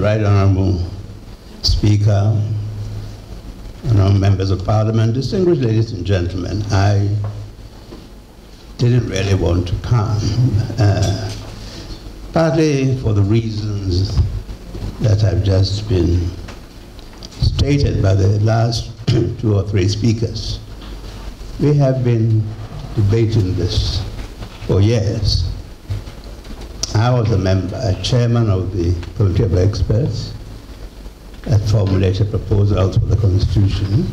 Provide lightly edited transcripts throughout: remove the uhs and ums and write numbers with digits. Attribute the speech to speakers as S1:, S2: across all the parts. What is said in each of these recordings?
S1: Right Honorable Speaker, honorable members of Parliament, distinguished ladies and gentlemen, I didn't really want to come, partly for the reasons that have just been stated by the last 2 or 3 speakers. We have been debating this for years. I was a member, a chairman of the Committee of Experts that formulated proposals for the Constitution.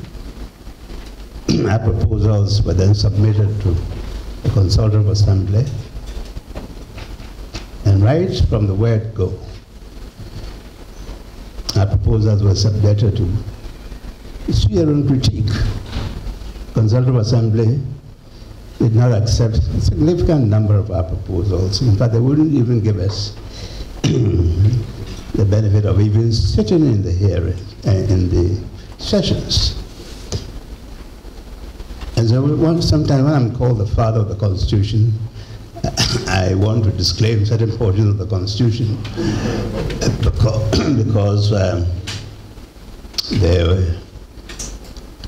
S1: Our proposals were then submitted to the Consultative Assembly. And right from the word go, our proposals were subjected to severe critique. The Consultative Assembly did not accept a significant number of our proposals. In fact, they wouldn't even give us the benefit of even sitting in the hearing, in the sessions. And so sometimes when I'm called the father of the Constitution, I want to disclaim certain portions of the Constitution because the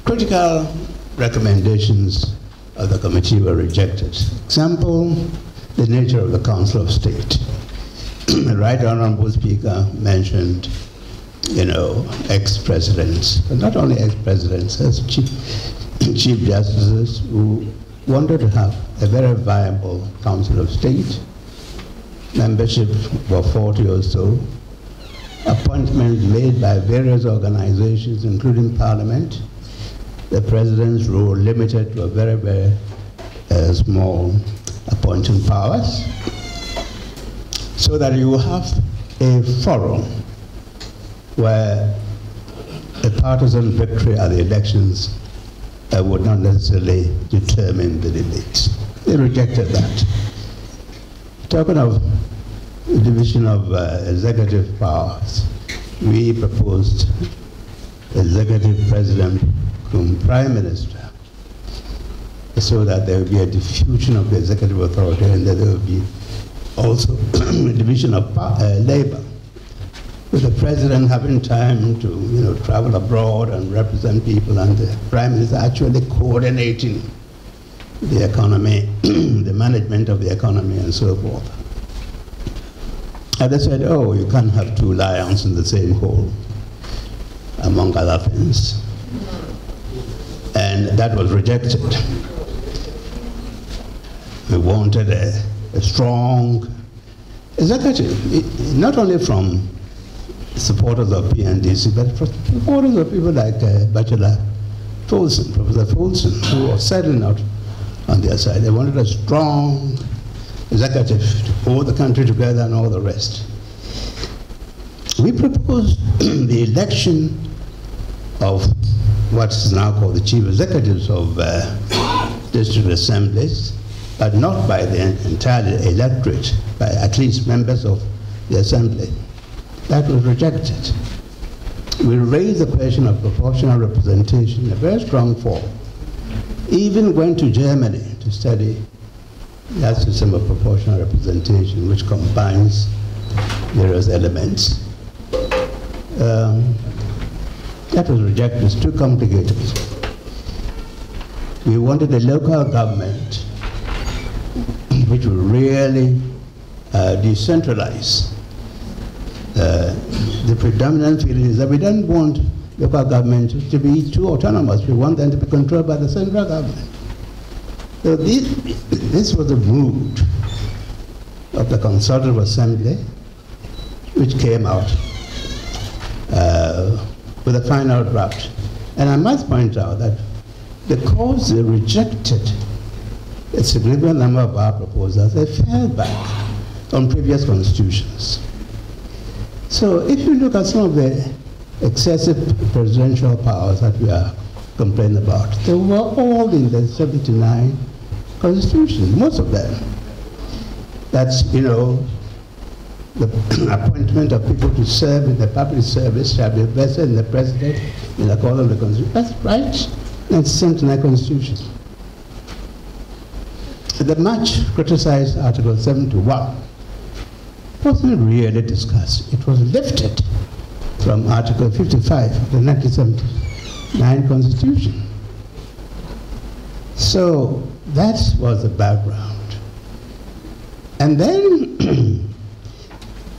S1: critical recommendations of the committee were rejected. Example, the nature of the Council of State. The Right Honorable Speaker mentioned, ex-presidents, but not only ex-presidents, as chief justices who wanted to have a very viable Council of State, membership for 40 or so, appointments made by various organizations, including Parliament, the President's role limited to a very, very small appointing powers, so that you have a forum where a partisan victory at the elections would not necessarily determine the debate. They rejected that. Talking of the division of executive powers, we proposed executive president cum prime minister, so that there would be a diffusion of the executive authority and that there would be also a division of labor, with the president having time to travel abroad and represent people, and the prime minister actually coordinating the economy, the management of the economy and so forth. And they said, oh, you can't have 2 lions in the same hole, among other things. And that was rejected. We wanted a strong executive, not only from supporters of PNDC, but from supporters of people like Bachelor Folsom, Professor Folsom, who was certainly not on their side. They wanted a strong executive to hold the country together and all the rest. We proposed the election of what is now called the chief executives of district assemblies, but not by the entire electorate, by at least members of the assembly. That was rejected. We raised the question of proportional representation in a very strong form. Even went to Germany to study that system of proportional representation, which combines various elements. That was rejected. It's too complicated. We wanted a local government which would really decentralize. The predominant feeling is that we don't want local government to be too autonomous. We want them to be controlled by the central government. So this was the mood of the Consultative Assembly, which came out with a final draft. And I must point out that because they rejected a significant number of our proposals, they fell back on previous constitutions. So if you look at some of the excessive presidential powers that we are complaining about, they were all in the 79 Constitution, most of them. That's, the appointment of people to serve in the public service shall be vested in the president in accordance with the Constitution. That's right. That's 79 Constitution. The much criticized Article 71 wasn't really discussed. It was lifted from Article 55 of the 1979 Constitution. So that was the background. And then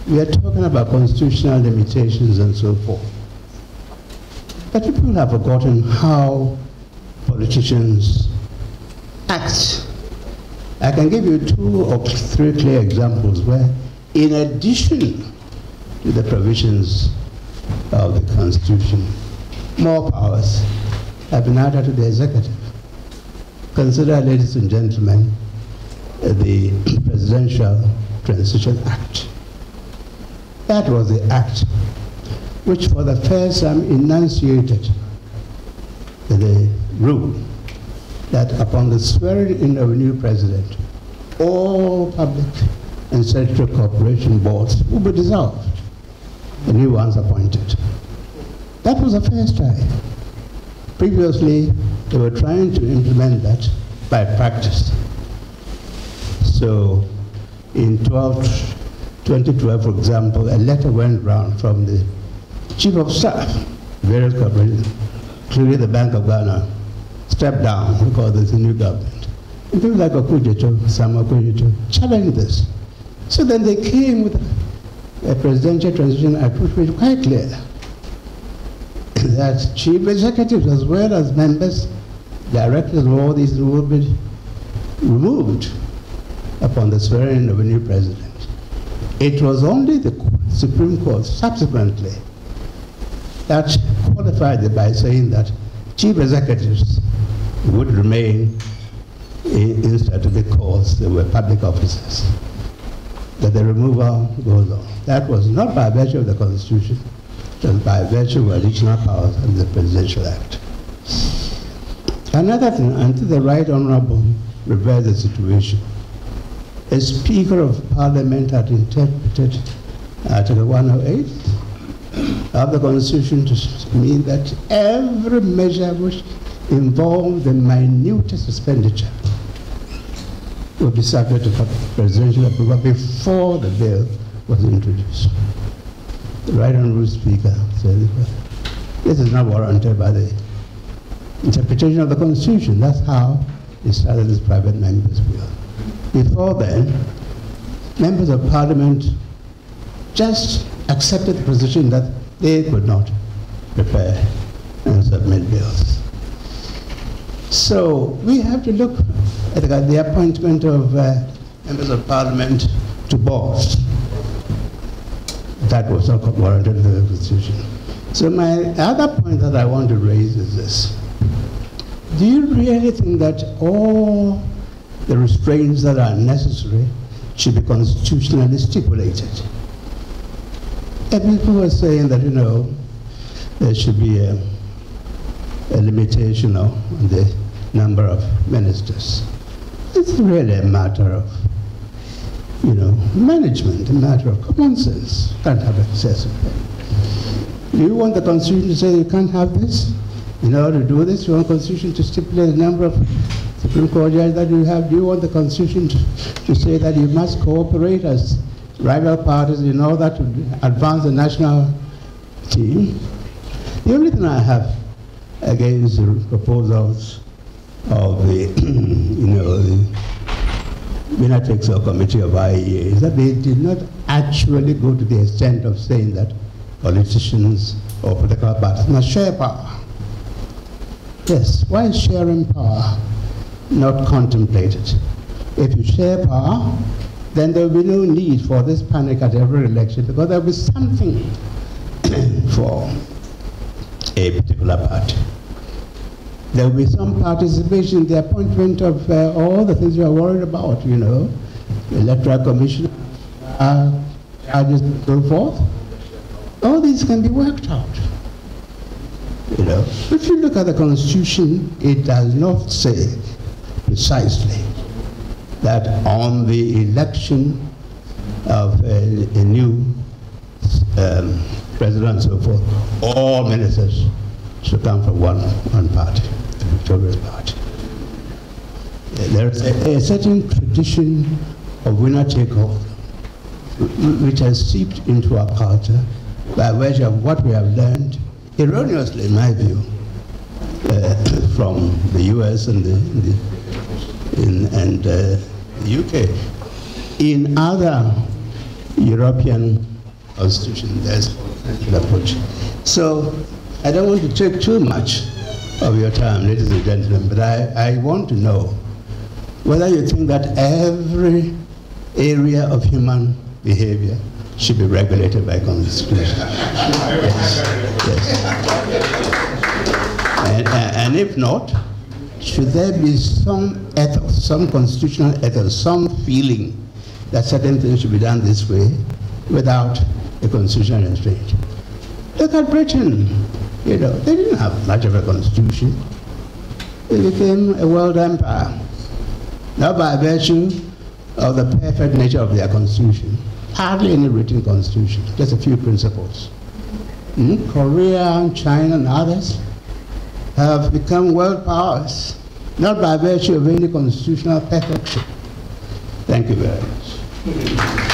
S1: we are talking about constitutional limitations and so forth. But people have forgotten how politicians act. I can give you 2 or 3 clear examples where, in addition to the provisions of the Constitution, more powers have been added to the executive. Consider, ladies and gentlemen, the Presidential Transition Act. That was the act which for the first time enunciated the rule that upon the swearing in of a new president, all public and statutory corporation boards will be dissolved, the new ones appointed. That was the first time. Previously, they were trying to implement that by practice. So in 2012, for example, a letter went round from the Chief of Staff, various corporations, including the Bank of Ghana, stepped down because there's a new government. And people like Samuel Okujeto, challenged this. So then they came with a Presidential Transition Act, which was quite clear that chief executives as well as members, directors of all these will be removed upon the swearing of a new president. It was only the Supreme Court subsequently that qualified it by saying that chief executives would remain in certain because they were public officers, that the removal goes on. That was not by virtue of the Constitution, it was by virtue of additional powers of the Presidential Act. Another thing, until the Right Honorable reversed the situation, a Speaker of Parliament had interpreted Article 108 of the Constitution to mean that every measure which involved the minutest expenditure would be subject to presidential approval before the bill was introduced. The Right Honourable Speaker said, this is not warranted by the interpretation of the Constitution. That's how he started this private members' bill. Before then, members of Parliament just accepted the position that they could not prepare and submit bills. So we have to look at the appointment of members of Parliament to boards. That was not warranted in the Constitution. So my other point that I want to raise is this. Do you really think that all the restraints that are necessary should be constitutionally stipulated? And people were saying that, there should be a limitation on the number of ministers. It's really a matter of, management, a matter of common sense. You can't have excessive. Do you want the Constitution to say you can't have this? In order to do this, you want the Constitution to stipulate the number of Supreme Court judges that you have? Do you want the Constitution to say that you must cooperate as rival parties in order to advance the national team? The only thing I have against the proposals of the, the Minatics Committee of IEA is that they did not actually go to the extent of saying that politicians or political parties must share power. Yes, why is sharing power not contemplated? If you share power, then there will be no need for this panic at every election, because there will be something for a particular party. There will be some participation in the appointment of all the things you are worried about, the electoral commission, charges and so forth. All these can be worked out. If you look at the Constitution, it does not say precisely that on the election of a new president and so forth, all ministers should come from one party, the victorious party. There is a certain tradition of winner take all. which has seeped into our culture by virtue of what we have learned, erroneously in my view, from the US and the UK. In other European constitutions, there's an approach. So I don't want to take too much of your time, ladies and gentlemen, but I want to know whether you think that every area of human behavior should be regulated by constitution. Yes. And if not, should there be some ethos, some constitutional ethos, some feeling that certain things should be done this way without a constitutional restraint? Look at Britain. You know, they didn't have much of a constitution. They became a world empire. Not by virtue of the perfect nature of their constitution. Hardly any written constitution, just a few principles. Korea, China, and others have become world powers, not by virtue of any constitutional perfection. Thank you very much.